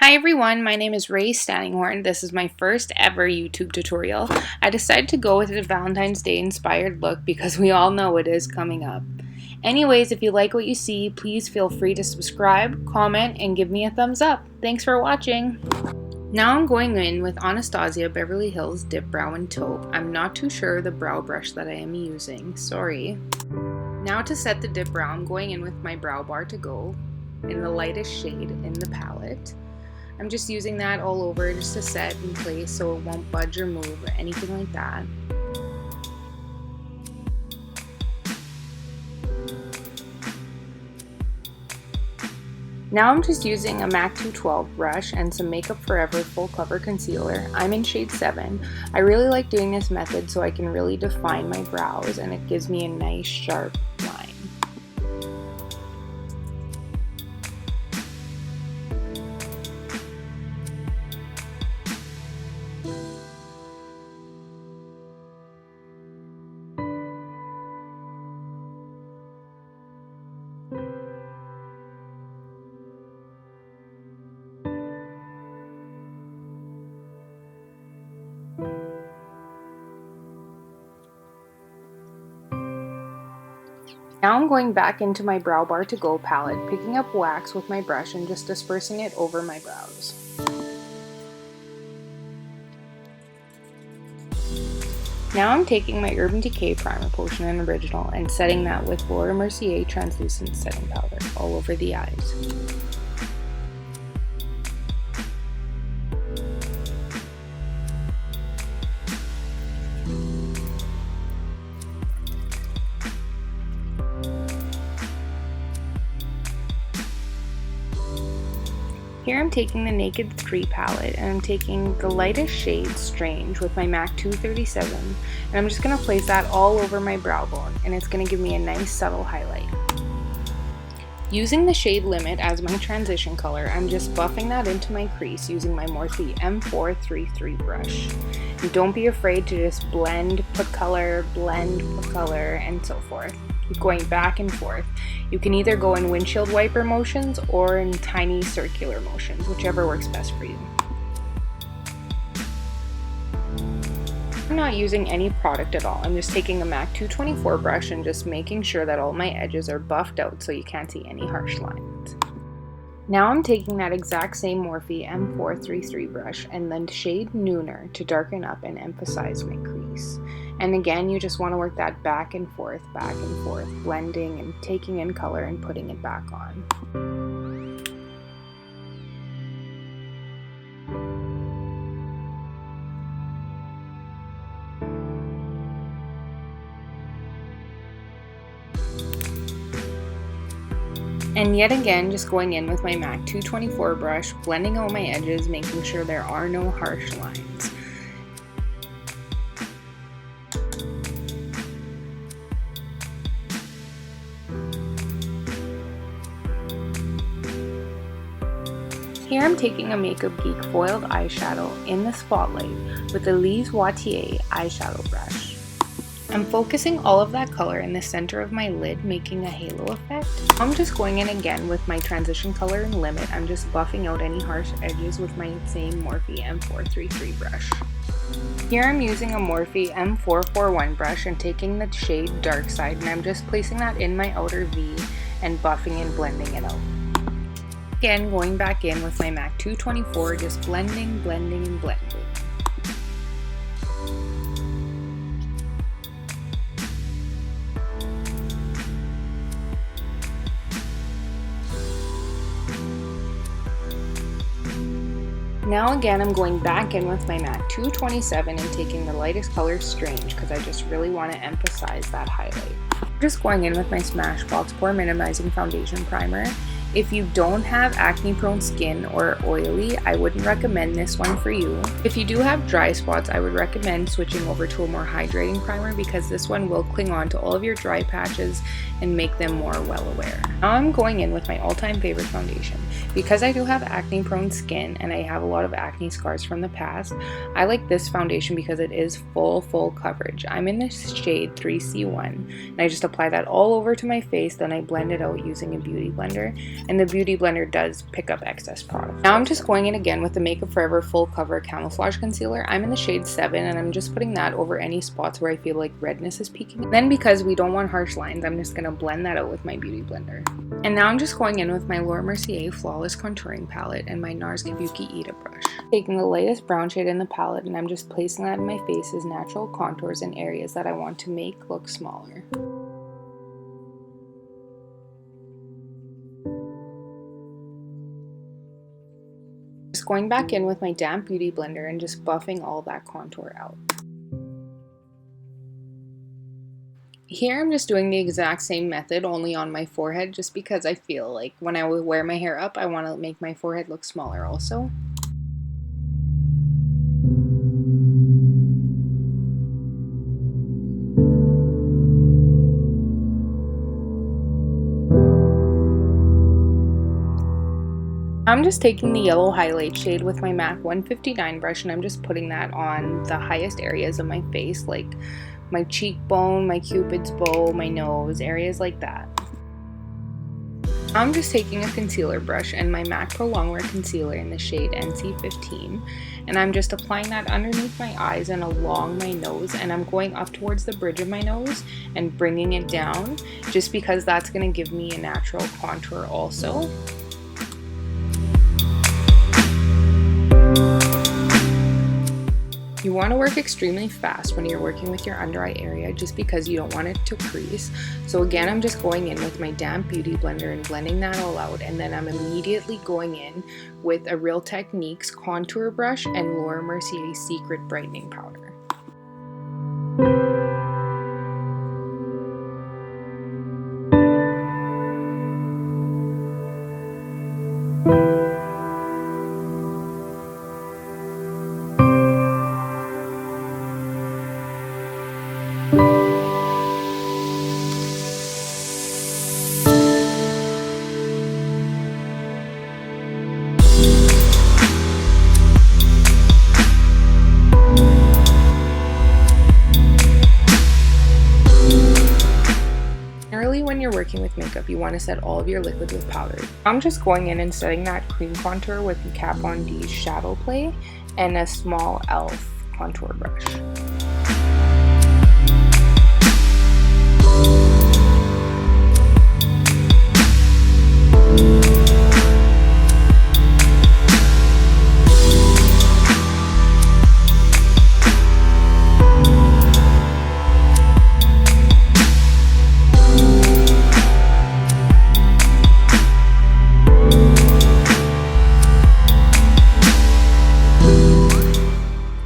Hi everyone, my name is Ray Stanninghorn. This is my first ever YouTube tutorial. I decided to go with a Valentine's Day inspired look because we all know it is coming up. Anyways, if you like what you see, please feel free to subscribe, comment, and give me a thumbs up. Thanks for watching. Now I'm going in with Anastasia Beverly Hills Dip Brow in Taupe. I'm not too sure the brow brush that I am using, sorry. Now to set the dip brow, I'm going in with my brow bar to go in the lightest shade in the palette. I'm just using that all over just to set in place so it won't budge or move or anything like that. Now I'm just using a MAC 212 brush and some Makeup Forever Full Cover Concealer. I'm in shade 7. I really like doing this method so I can really define my brows and it gives me a nice sharp line. Now I'm going back into my Brow Bar to Go palette, picking up wax with my brush and just dispersing it over my brows. Now I'm taking my Urban Decay Primer Potion and Original and setting that with Lauder Mercier Translucent Setting Powder all over the eyes. Here I'm taking the Naked 3 palette and I'm taking the lightest shade Strange with my MAC 237 and I'm just going to place that all over my brow bone and it's going to give me a nice subtle highlight. Using the shade Limit as my transition color, I'm just buffing that into my crease using my Morphe M433 brush. And don't be afraid to just blend, put color, and so forth. Keep going back and forth. You can either go in windshield wiper motions or in tiny circular motions, whichever works best for you. I'm not using any product at all. I'm just taking a MAC 224 brush and just making sure that all my edges are buffed out so you can't see any harsh lines. Now I'm taking that exact same Morphe M433 brush and then shade Nooner to darken up and emphasize my crease. And again, you just want to work that back and forth, blending and taking in color and putting it back on. And yet again, just going in with my MAC 224 brush, blending out my edges, making sure there are no harsh lines. Here I'm taking a Makeup Geek foiled eyeshadow in the spotlight with the Lise Wattier eyeshadow brush. I'm focusing all of that color in the center of my lid, making a halo effect. I'm just going in again with my transition color in Limit. I'm just buffing out any harsh edges with my same Morphe M433 brush. Here I'm using a Morphe M441 brush and taking the shade Dark Side and I'm just placing that in my outer V and buffing and blending it out. Again, going back in with my MAC 224, just blending. Now again, I'm going back in with my MAC 227 and taking the lightest color Strange because I just really want to emphasize that highlight. I'm just going in with my Smashbox Pore Minimizing Foundation Primer. If you don't have acne prone skin or oily, I wouldn't recommend this one for you. If you do have dry spots, I would recommend switching over to a more hydrating primer because this one will cling on to all of your dry patches and make them more well aware. Now I'm going in with my all-time favorite foundation. Because I do have acne prone skin and I have a lot of acne scars from the past, I like this foundation because it is full coverage. I'm in the shade 3C1 and I just apply that all over to my face, then I blend it out using a beauty blender. and the Beauty Blender does pick up excess product. Now I'm just going in again with the Makeup Forever Full Cover Camouflage Concealer. I'm in the shade 7 and I'm just putting that over any spots where I feel like redness is peeking. And then because we don't want harsh lines, I'm just going to blend that out with my Beauty Blender. And now I'm just going in with my Mercier Flawless Contouring Palette and my Nars Kabuki Ita brush. Taking the lightest brown shade in the palette, and I'm just placing that in my face as natural contours in areas that I want to make look smaller. Just going back in with my damp Beauty Blender and just buffing all that contour out. Here I'm just doing the exact same method, only on my forehead, just because I feel like when I wear my hair up, I want to make my forehead look smaller also. I'm just taking the yellow highlight shade with my MAC 159 brush, and I'm just putting that on the highest areas of my face, like my cheekbone, my cupid's bow, my nose, areas like that. I'm just taking a concealer brush and my MAC Pro Longwear Concealer in the shade NC15, and I'm just applying that underneath my eyes and along my nose, and I'm going up towards the bridge of my nose and bringing it down, just because that's going to give me a natural contour also. You want to work extremely fast when you're working with your under eye area, just because you don't want it to crease. So again, I'm just going in with my damp Beauty Blender and blending that all out, and then I'm immediately going in with a Real Techniques contour brush and Laura Mercier Secret Brightening Powder. When you're working with makeup, you want to set all of your liquid with powder. I'm just going in and setting that cream contour with Kat Von D's Shadow Play and a small e.l.f. contour brush.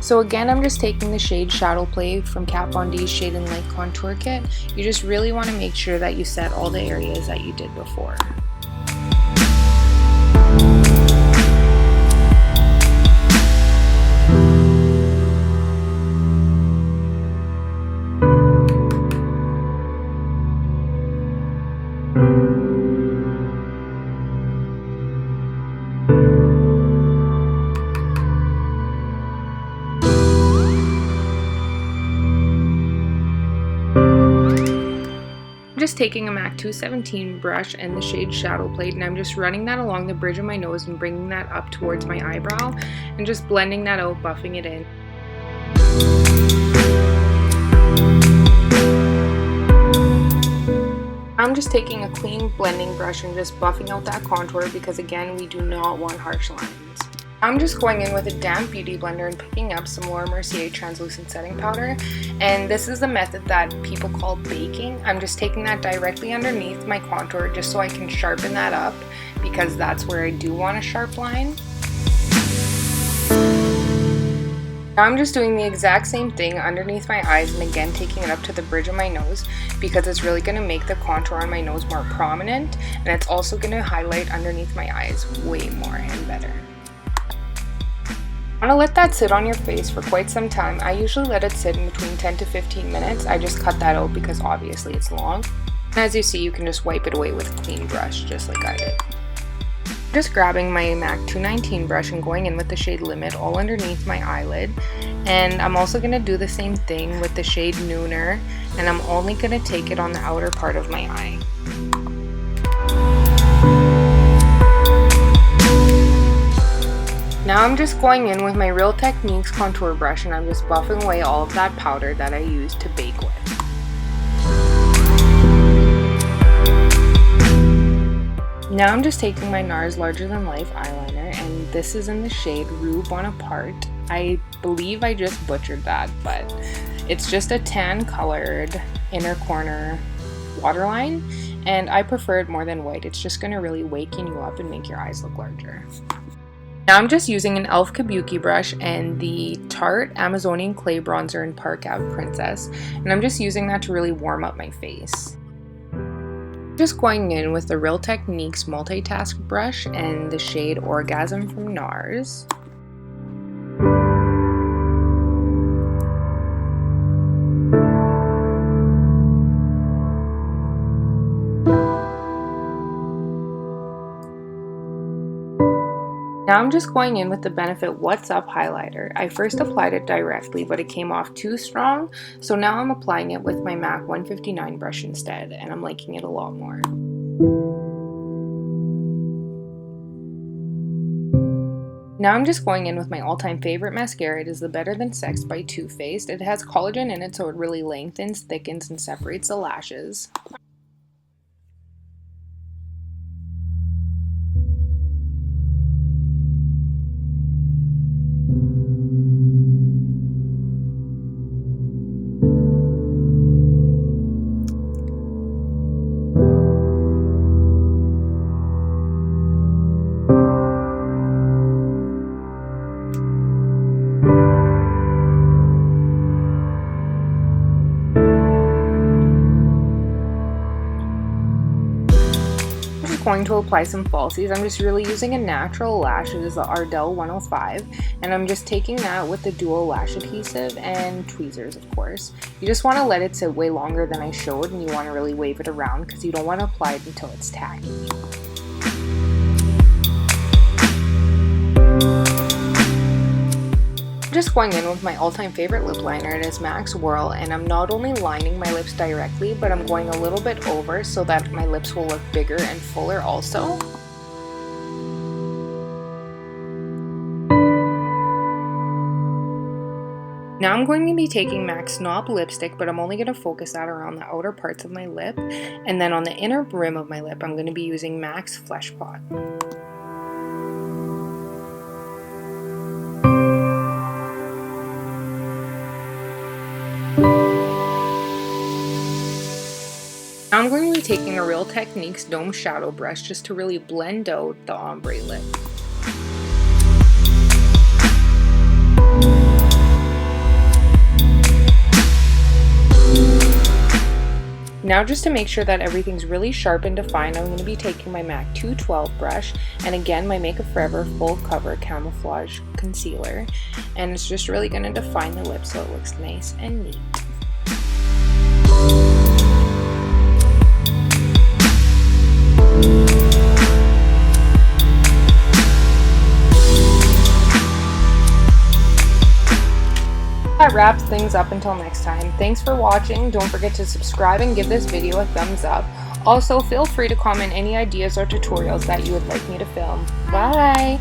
So again, I'm just taking the shade Shadow Play from Kat Von D's Shade and Light Contour Kit. You just really want to make sure that you set all the areas that you did before. I'm just taking a MAC 217 brush and the shade Shadow Plate, and I'm just running that along the bridge of my nose and bringing that up towards my eyebrow and just blending that out, buffing it in. I'm just taking a clean blending brush and just buffing out that contour, because again, we do not want harsh lines. I'm just going in with a damp Beauty Blender and picking up some Laura Mercier Translucent Setting Powder, and this is the method that people call baking. I'm just taking that directly underneath my contour just so I can sharpen that up, because that's where I do want a sharp line. Now I'm just doing the exact same thing underneath my eyes, and again taking it up to the bridge of my nose, because it's really going to make the contour on my nose more prominent, and it's also going to highlight underneath my eyes way more and better. Want to let that sit on your face for quite some time. I usually let it sit in between 10 to 15 minutes. I just cut that out because obviously it's long. And as you see, you can just wipe it away with a clean brush, just like I did. Just grabbing my MAC 219 brush and going in with the shade Limit all underneath my eyelid. And I'm also going to do the same thing with the shade Nooner, and I'm only going to take it on the outer part of my eye. Now I'm just going in with my Real Techniques contour brush and I'm just buffing away all of that powder that I used to bake with. Now I'm just taking my Nars Larger Than Life eyeliner, and this is in the shade Rue Bonaparte. I believe I just butchered that, but it's just a tan colored inner corner waterline, and I prefer it more than white. It's just going to really waken you up and make your eyes look larger. Now I'm just using an e.l.f. Kabuki brush and the Tarte Amazonian Clay Bronzer in Park Ave Princess, and I'm just using that to really warm up my face. Just going in with the Real Techniques Multitask brush and the shade Orgasm from Nars. Now I'm just going in with the Benefit What's Up highlighter. I first applied it directly, but it came off too strong, so now I'm applying it with my MAC 159 brush instead, and I'm liking it a lot more. Now I'm just going in with my all-time favorite mascara. It is the Better Than Sex by Too Faced. It has collagen in it, so it really lengthens, thickens, and separates the lashes. Going to apply some falsies. I'm just really using a natural lash. It is the Ardell 105, and I'm just taking that with the dual lash adhesive and tweezers, of course. You just want to let it sit way longer than I showed, and you want to really wave it around because you don't want to apply it until it's tacky. Just going in with my all-time favorite lip liner. It is MAC Whirl, and I'm not only lining my lips directly, but I'm going a little bit over so that my lips will look bigger and fuller also. Now I'm going to be taking MAC Snob lipstick, but I'm only going to focus that around the outer parts of my lip, and then on the inner brim of my lip I'm going to be using MAC's Flesh Pot. Now I'm going to be taking a Real Techniques Dome Shadow Brush just to really blend out the ombre lip. Now just to make sure that everything's really sharp and defined, I'm going to be taking my MAC 212 brush and again my Makeup Forever Full Cover Camouflage Concealer, and it's just really going to define the lip so it looks nice and neat. That wraps things up until next time. Thanks for watching. Don't forget to subscribe and give this video a thumbs up. Also, feel free to comment any ideas or tutorials that you would like me to film. Bye!